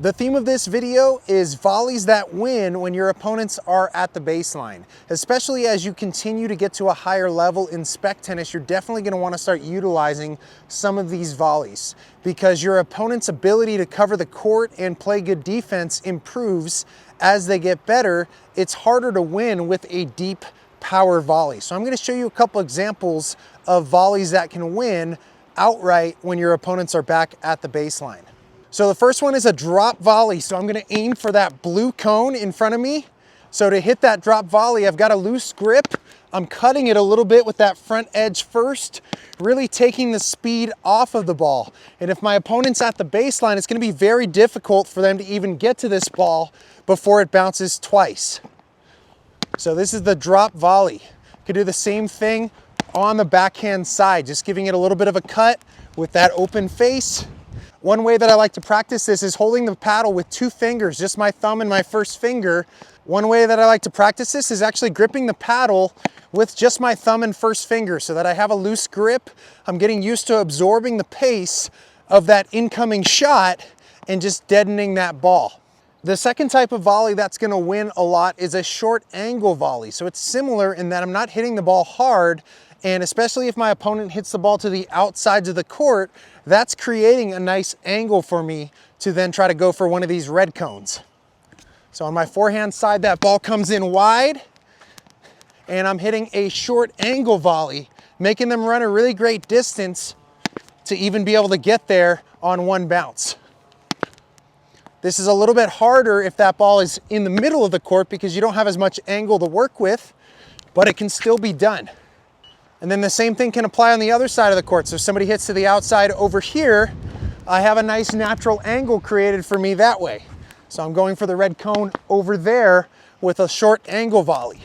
The theme of this video is volleys that win when your opponents are at the baseline. Especially as you continue to get to a higher level in spec tennis, you're definitely going to want to start utilizing some of these volleys because your opponent's ability to cover the court and play good defense improves as they get better. It's harder to win with a deep power volley. So I'm going to show you a couple examples of volleys that can win outright when your opponents are back at the baseline. So the first one is a drop volley. So I'm gonna aim for that blue cone in front of me. So to hit that drop volley, I've got a loose grip. I'm cutting it a little bit with that front edge first, really taking the speed off of the ball. And if my opponent's at the baseline, it's gonna be very difficult for them to even get to this ball before it bounces twice. So this is the drop volley. Could do the same thing on the backhand side, just giving it a little bit of a cut with that open face. One way that I like to practice this is holding the paddle with two fingers, just my thumb and my first finger. One way that I like to practice this is actually gripping the paddle with just my thumb and first finger so that I have a loose grip. I'm getting used to absorbing the pace of that incoming shot and just deadening that ball. The second type of volley that's gonna win a lot is a short angle volley. So it's similar in that I'm not hitting the ball hard, and especially if my opponent hits the ball to the outsides of the court, that's creating a nice angle for me to then try to go for one of these red cones. So on my forehand side, that ball comes in wide, and I'm hitting a short angle volley, making them run a really great distance to even be able to get there on one bounce. This is a little bit harder if that ball is in the middle of the court because you don't have as much angle to work with, but it can still be done. And then the same thing can apply on the other side of the court. So if somebody hits to the outside over here, I have a nice natural angle created for me that way. So I'm going for the red cone over there with a short angle volley.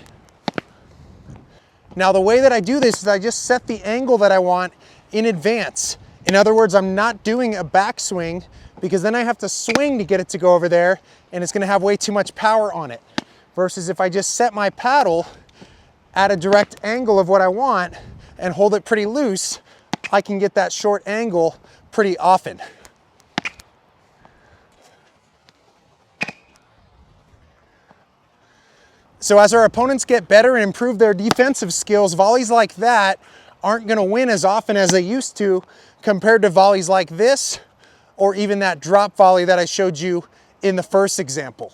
Now the way that I do this is I just set the angle that I want in advance. In other words, I'm not doing a backswing because then I have to swing to get it to go over there and it's gonna have way too much power on it. Versus if I just set my paddle at a direct angle of what I want and hold it pretty loose, I can get that short angle pretty often. So as our opponents get better and improve their defensive skills, volleys like that aren't gonna win as often as they used to compared to volleys like this or even that drop volley that I showed you in the first example.